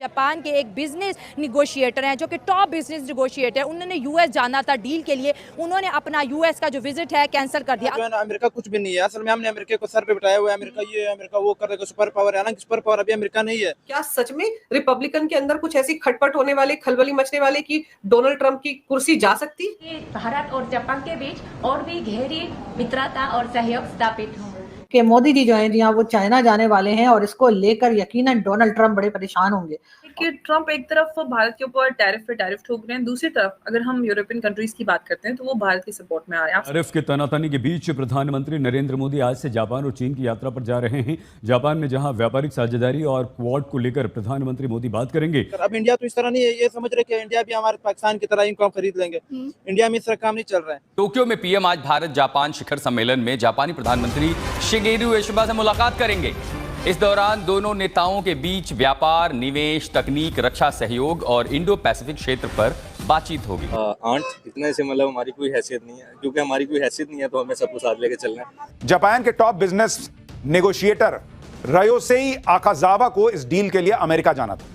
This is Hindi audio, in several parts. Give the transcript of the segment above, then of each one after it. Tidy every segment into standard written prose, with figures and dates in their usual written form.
जापान के एक बिजनेस निगोशिएटर हैं जो कि टॉप बिजनेस निगोशिएटर है, उन्होंने यूएस जाना था डील के लिए, उन्होंने अपना यूएस का जो विजिट है कैंसिल कर दिया। जो है ना, अमेरिका कुछ भी नहीं है असल में। हमने अमेरिका को सर पे बिठाया हुआ है, अमेरिका ये अमेरिका वो कर देगा, सुपर पावर है। हालांकि सुपर पावर अभी अमेरिका नहीं है। क्या सच में रिपब्लिकन के अंदर कुछ ऐसी खटपट होने वाली, खलबली मचने वाले कि डोनाल्ड ट्रंप की कुर्सी जा सकती? भारत और जापान के बीच और भी गहरी मित्रता और सहयोग स्थापित हो कि मोदी जी जो हैं जी हाँ वो चाइना जाने वाले हैं और इसको लेकर यकीनन डोनाल्ड ट्रंप बड़े परेशान होंगे कि ट्रंप एक तरफ भारत के ऊपर टैरिफ पे टैरिफ ठोक रहे हैं, दूसरी तरफ अगर हम यूरोपियन कंट्रीज की बात करते हैं तो वो भारत की सपोर्ट में आ रहे हैं। टैरिफ के तनातनी के बीच प्रधानमंत्री नरेंद्र मोदी आज से जापान और चीन की यात्रा पर जा रहे हैं। जापान में जहां व्यापारिक साझेदारी और क्वाड को लेकर प्रधानमंत्री मोदी बात करेंगे। अब इंडिया तो इस तरह नहीं है, ये समझ रहे कि इंडिया भी हमारे पाकिस्तान की तरह इनको हम खरीद लेंगे। इंडिया में इस तरह काम नहीं चल रहा है। टोक्यो में पीएम आज भारत जापान शिखर सम्मेलन में जापानी प्रधानमंत्री शिगेरू योशिबा से मुलाकात करेंगे। इस दौरान दोनों नेताओं के बीच व्यापार, निवेश, तकनीक, रक्षा सहयोग और इंडो पैसिफिक क्षेत्र पर बातचीत होगी। आंट इतने से मतलब हमारी कोई हैसियत नहीं है, क्योंकि हमारी कोई हैसियत नहीं है तो हमें सबको साथ लेके चलना है। जापान के टॉप बिजनेस नेगोशिएटर रयोसेई आकाजावा को इस डील के लिए अमेरिका जाना था,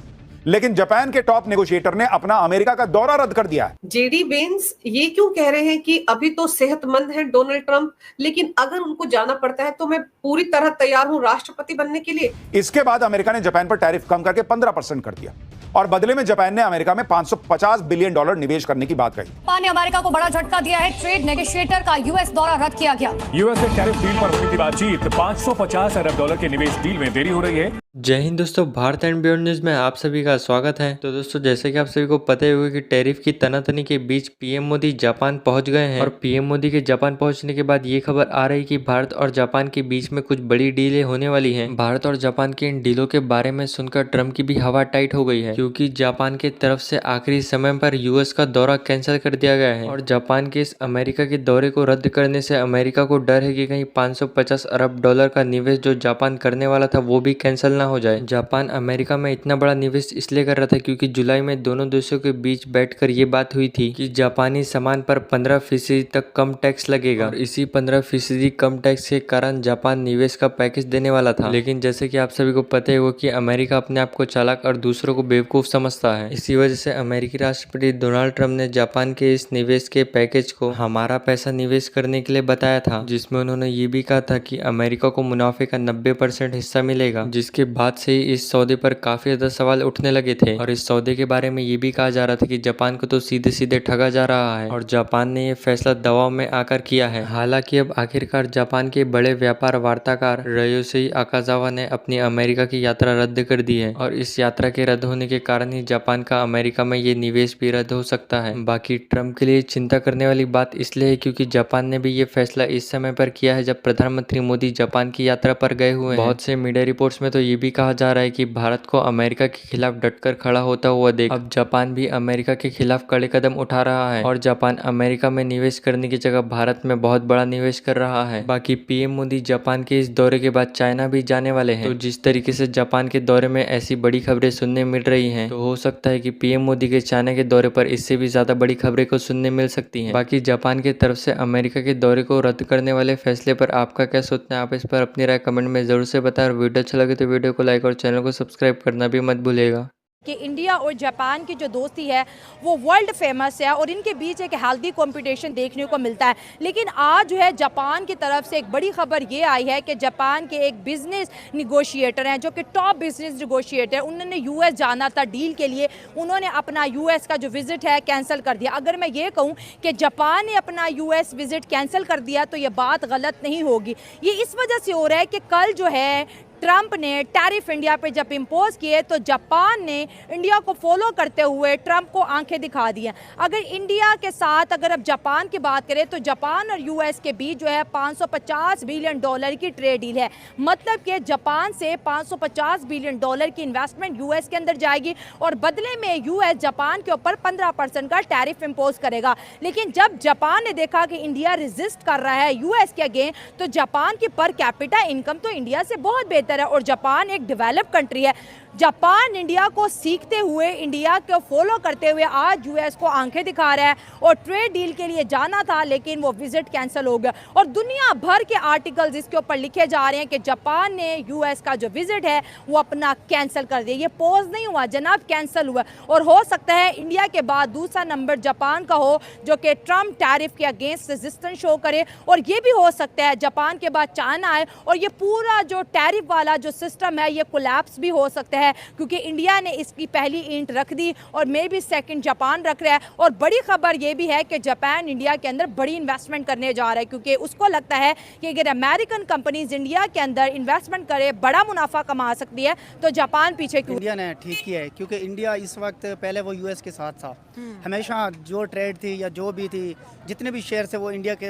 लेकिन जापान के टॉप नेगोशिएटर ने अपना अमेरिका का दौरा रद्द कर दिया है। जेडी वेंस ये क्यों कह रहे हैं कि अभी तो सेहतमंद है डोनाल्ड ट्रंप, लेकिन अगर उनको जाना पड़ता है तो मैं पूरी तरह तैयार हूं राष्ट्रपति बनने के लिए। इसके बाद अमेरिका ने जापान पर टैरिफ कम करके 15% कर दिया और बदले में जापान ने अमेरिका में $550 बिलियन निवेश करने की बात कही। जापान ने अमेरिका को बड़ा झटका दिया है, ट्रेड नेगोशिएटर का यूएस दौरा रद्द किया गया। यूएस से टैरिफ डील पर हुई थी बातचीत, $550 अरब के निवेश डील में देरी हो रही है। जय हिंद दोस्तों, भारत एंड बियॉन्ड न्यूज में आप सभी का स्वागत है। तो दोस्तों जैसे कि आप सभी को पता ही होगा कि टैरिफ की तनातनी के बीच पीएम मोदी जापान पहुंच गए हैं और पीएम मोदी के जापान पहुंचने के बाद ये खबर आ रही कि भारत और जापान के बीच में कुछ बड़ी डीलें होने वाली हैं। भारत और जापान की इन डीलों के बारे में सुनकर ट्रंप की भी हवा टाइट हो गई है, क्योंकि जापान की तरफ से आखिरी समय पर यूएस का दौरा कैंसिल कर दिया गया है और जापान के इस अमेरिका के दौरे को रद्द करने से अमेरिका को डर है कि कहीं $550 अरब का निवेश जो जापान करने वाला था वो भी कैंसिल ना हो जाए। जापान अमेरिका में इतना बड़ा निवेश इसलिए कर रहा था क्योंकि जुलाई में दोनों देशों के बीच बैठकर ये बात हुई थी कि जापानी सामान पर 15% तक कम टैक्स लगेगा और इसी 15% कम टैक्स के कारण जापान निवेश का पैकेज देने वाला था। लेकिन जैसे कि आप सभी को पता ही हो कि अमेरिका अपने आप को चालाक और दूसरों को बेवकूफ समझता है, इसी वजह से अमेरिकी राष्ट्रपति डोनाल्ड ट्रंप ने जापान के इस निवेश के पैकेज को हमारा पैसा निवेश करने के लिए बताया था, जिसमें उन्होंने ये भी कहा था कि अमेरिका को मुनाफे का 90% हिस्सा मिलेगा। जिसके बाद से इस सौदे पर काफी ज्यादा सवाल उठने लगे थे और इस सौदे के बारे में ये भी कहा जा रहा था कि जापान को तो सीधे सीधे ठगा जा रहा है और जापान ने ये फैसला दबाव में आकर किया है। हालांकि अब आखिरकार जापान के बड़े व्यापार वार्ताकार रयोसेई आकाजावा ने अपनी अमेरिका की यात्रा रद्द कर दी है और इस यात्रा के रद्द होने के कारण ही जापान का अमेरिका में ये निवेश भी रद्द हो सकता है। बाकी ट्रंप के लिए चिंता करने वाली बात इसलिए है क्योंकि जापान ने भी ये फैसला इस समय पर किया है जब प्रधानमंत्री मोदी जापान की यात्रा पर गए हुए हैं। बहुत से मीडिया रिपोर्ट्स में तो ये भी कहा जा रहा है कि भारत को अमेरिका के खिलाफ डटकर खड़ा होता हुआ देख अब जापान भी अमेरिका के खिलाफ कड़े कदम उठा रहा है और जापान अमेरिका में निवेश करने की जगह भारत में बहुत बड़ा निवेश कर रहा है। बाकी पीएम मोदी जापान के इस दौरे के बाद चाइना भी जाने वाले हैं, तो जिस तरीके से जापान के दौरे में ऐसी बड़ी खबरें सुनने मिल रही हैं, तो हो सकता है कि पीएम मोदी के चाइना के दौरे पर इससे भी ज्यादा बड़ी खबरें को सुनने मिल सकती हैं। बाकी जापान की तरफ से अमेरिका के दौरे को रद्द करने वाले फैसले पर आपका क्या सोचना है, आप इस पर अपनी राय कमेंट में जरूर से बताएं और वीडियो अच्छा लगे तो वीडियो को लाइक और चैनल को सब्सक्राइब करना भी मत भूलिएगा। कि इंडिया और जापान की जो दोस्ती है वो वर्ल्ड फेमस है और इनके बीच एक हेल्दी कंपटीशन देखने को मिलता है। लेकिन आज जो है जापान की तरफ से एक बड़ी खबर ये आई है कि जापान के एक बिजनेस निगोशिएटर हैं जो कि टॉप बिजनेस निगोशिएटर है, उन्होंने यूएस जाना था डील के लिए, उन्होंने अपना यूएस का जो विजिट है कैंसिल कर दिया। अगर मैं ये कहूँ कि जापान ने अपना यूएस विजिट कैंसिल कर दिया तो ये बात गलत नहीं होगी। ये इस वजह से हो रहा है कि कल जो है ट्रंप ने टैरिफ इंडिया पे जब इम्पोज किए तो जापान ने इंडिया को फॉलो करते हुए ट्रंप को आंखें दिखा दी हैं। अगर इंडिया के साथ अगर अब जापान की बात करें तो जापान और यूएस के बीच जो है $550 बिलियन की ट्रेड डील है। मतलब कि जापान से $550 बिलियन की इन्वेस्टमेंट यूएस के अंदर जाएगी और बदले में यूएस जापान के ऊपर 15% का टैरिफ इम्पोज करेगा। लेकिन जब जापान ने देखा कि इंडिया रेजिस्ट कर रहा है यूएस के अगेंस्ट, तो जापान की पर कैपिटा इनकम तो इंडिया से बहुत बेहतर है और जापान एक डेवलप कंट्री है। जापान इंडिया को सीखते हुए, इंडिया को फॉलो करते हुए आज यूएस को आंखें दिखा रहा है और ट्रेड डील के लिए जाना था लेकिन वो विजिट कैंसिल हो गया। और दुनिया भर के आर्टिकल्स इसके ऊपर लिखे जा रहे हैं कि जापान ने यूएस का जो विजिट है वो अपना कैंसिल कर दिया। ये पोज नहीं हुआ जनाब, कैंसिल हुआ। और हो सकता है इंडिया के बाद दूसरा नंबर जापान का हो जो कि ट्रम्प टैरिफ के अगेंस्ट रेजिस्टेंस शो करे। और ये भी हो सकता है जापान के बाद चाइना आए और ये पूरा जो टैरिफ वाला जो सिस्टम है ये कोलैप्स भी हो सकता है, क्योंकि इंडिया ने इसकी पहली ईंट रख दी और मे बी सेकंड जापान रख रहा है। और बड़ी खबर ये भी है कि जापान इंडिया के अंदर बड़ी इन्वेस्टमेंट करने जा रहा है, क्योंकि उसको लगता है कि अगर अमेरिकन कंपनीज इंडिया के अंदर इन्वेस्टमेंट करे, बड़ा मुनाफा कमा सकती है, तो जापान पीछे क्यों। इंडिया ने ठीक किया है, क्योंकि इंडिया इस वक्त, पहले वो यूएस के साथ था, हमेशा जो ट्रेड थी या जो भी थी, जितने भी शेयर थे वो इंडिया के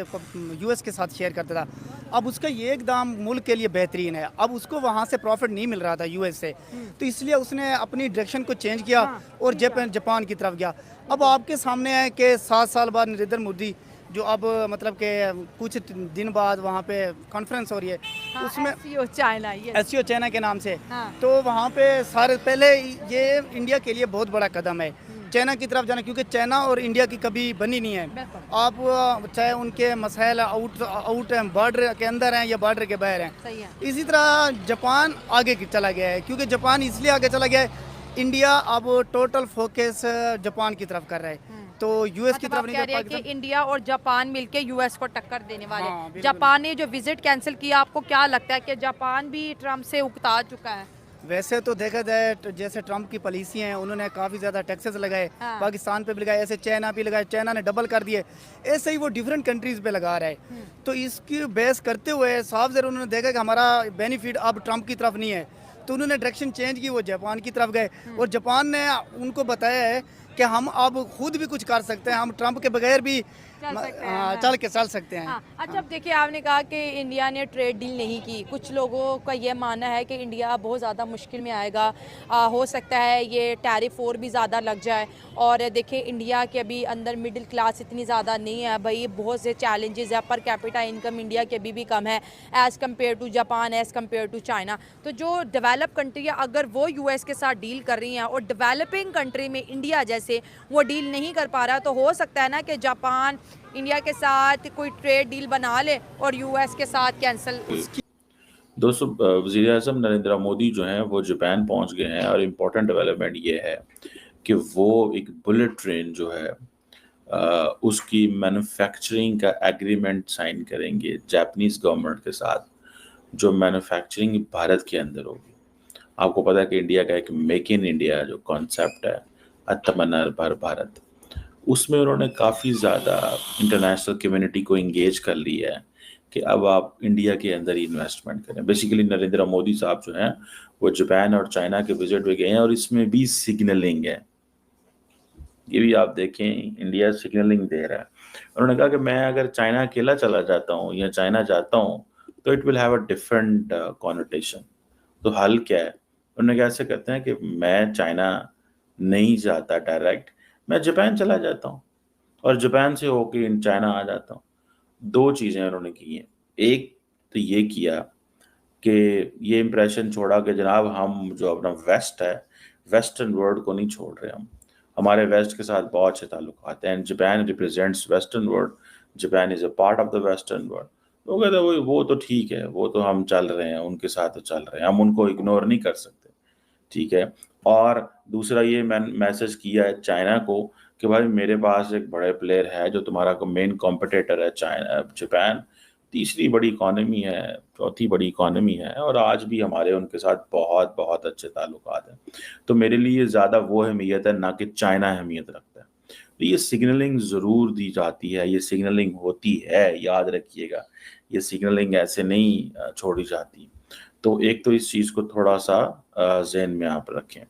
यूएस के साथ शेयर करता था। अब उसका ये एकदम मुल्क के लिए बेहतरीन है। अब उसको वहाँ से प्रॉफिट नहीं मिल रहा था यूएस से, तो इसलिए उसने अपनी डायरेक्शन को चेंज किया और जापान की तरफ गया। अब आपके सामने है कि 7 साल बाद नरेंद्र मोदी जो अब मतलब कि कुछ दिन बाद वहाँ पे कॉन्फ्रेंस हो रही है, उसमें एससीओ चाइना के नाम से, तो वहाँ पे सारे पहले ये इंडिया के लिए बहुत बड़ा कदम है चाइना की तरफ जाना, क्योंकि चाइना और इंडिया की कभी बनी नहीं है। आप चाहे उनके मसाइल आउट हैं, बॉर्डर के अंदर हैं या बॉर्डर के बाहर हैं। इसी तरह जापान आगे चला गया है, क्योंकि जापान इसलिए आगे चला गया है, इंडिया अब टोटल फोकस जापान की तरफ कर रहा है, तो यूएस की तरफ नहीं। कह रहे हैं कि इंडिया और जापान मिलके यूएस को टक्कर देने वाले। जापान ने जो विजिट कैंसिल किया, आपको क्या लगता है कि जापान भी ट्रम्प से उकता चुका है? वैसे तो देखा जाए जैसे ट्रम्प की पॉलिसी हैं, उन्होंने काफ़ी ज़्यादा टैक्सेस लगाए, पाकिस्तान पे भी लगाए, ऐसे चाइना भी लगाए, चाइना ने डबल कर दिए, ऐसे ही वो डिफरेंट कंट्रीज़ पे लगा रहा है। तो इसकी बेस करते हुए साफ ज़रूर उन्होंने देखा कि हमारा बेनिफिट अब ट्रम्प की तरफ नहीं है, तो उन्होंने डायरेक्शन चेंज की, वो जापान की तरफ गए और जापान ने उनको बताया है कि हम अब खुद भी कुछ कर सकते हैं, हम ट्रम्प के बगैर भी चल सकते हैं। अच्छा, अब देखिए आपने कहा कि इंडिया ने ट्रेड डील नहीं की, कुछ लोगों का ये मानना है कि इंडिया बहुत ज़्यादा मुश्किल में आएगा, हो सकता है ये टैरिफ और भी ज़्यादा लग जाए। और देखिए इंडिया के अभी अंदर मिडिल क्लास इतनी ज़्यादा नहीं है भाई, बहुत से चैलेंजेस है, पर कैपिटा इनकम इंडिया के अभी भी कम है as compare to Japan, as compare to China. तो जो डेवलप कंट्री है अगर वो यूएस के साथ डील कर रही हैं और डेवलपिंग कंट्री में इंडिया जैसे वो डील नहीं कर पा रहा, तो हो सकता है ना कि जापान इंडिया के साथ कोई ट्रेड डील बना ले और यूएस के साथ कैंसिल। दोस्तों, वज़ीर आज़म नरेंद्र मोदी जो हैं वो जापान पहुंच गए हैं और इम्पोर्टेंट डेवलपमेंट ये है कि वो एक बुलेट ट्रेन जो है उसकी मैन्युफैक्चरिंग का एग्रीमेंट साइन करेंगे जापानीज़ गवर्नमेंट के साथ, जो मैन्युफैक्चरिंग भारत के अंदर होगी। आपको पता है कि इंडिया का एक मेक इन इंडिया जो कॉन्सेप्ट है, आत्मनिर्भर भारत, उसमें उन्होंने काफ़ी ज़्यादा इंटरनेशनल कम्युनिटी को इंगेज कर लिया है कि अब आप इंडिया के अंदर ही इन्वेस्टमेंट करें। बेसिकली नरेंद्र मोदी साहब जो हैं वो जापान और चाइना के विजिट पे गए हैं और इसमें भी सिग्नलिंग है, ये भी आप देखें, इंडिया सिग्नलिंग दे रहा है। उन्होंने कहा कि मैं अगर चाइना अकेला चला जाता हूँ या चाइना जाता हूँ तो it will have a different connotation. तो हल क्या है? उन्होंने कैसे कहते हैं कि मैं चाइना नहीं जाता डायरेक्ट, मैं जापान चला जाता हूँ और जापान से होके इन चाइना आ जाता हूँ। 2 चीज़ें उन्होंने की हैं। एक तो ये किया कि ये इम्प्रेशन छोड़ा कि जनाब हम जो अपना वेस्ट है, वेस्टर्न वर्ल्ड को नहीं छोड़ रहे, हम हमारे वेस्ट के साथ बहुत अच्छे ताल्लुकात हैं, Japan represents western world, Japan is a part of the western world. तो कहते वो तो ठीक है, वो तो हम चल रहे हैं, उनके साथ तो चल रहे हैं, हम उनको इग्नोर नहीं कर सकते, ठीक है। और दूसरा ये मैसेज किया है चाइना को कि भाई मेरे पास एक बड़े प्लेयर है जो तुम्हारा मेन कॉम्पिटिटर है, चाइना, जापान तीसरी बड़ी इकॉनमी है, चौथी बड़ी इकॉनमी है, और आज भी हमारे उनके साथ बहुत बहुत अच्छे ताल्लुकात हैं। तो मेरे लिए ज़्यादा वो अहमियत है ना कि चाइना अहमियत रखता है। तो ये सिग्नलिंग ज़रूर दी जाती है, ये सिग्नलिंग होती है, याद रखिएगा, ये सिग्नलिंग ऐसे नहीं छोड़ी जाती। तो एक तो इस चीज़ को थोड़ा सा जहन में आप रखें।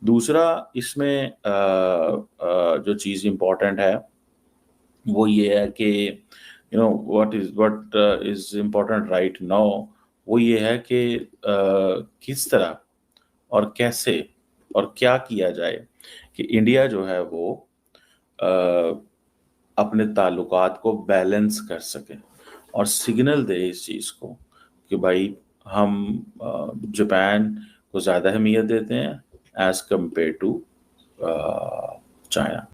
दूसरा इसमें जो चीज़ इम्पोर्टेंट है वो ये है कि you know what is important right now, वो ये है कि किस तरह और कैसे और क्या किया जाए कि इंडिया जो है वो अपने ताल्लुकात को बैलेंस कर सके और सिग्नल दे इस चीज़ को कि भाई हम जापान को ज़्यादा अहमियत देते हैं एज कम्पेयर टू चाइना।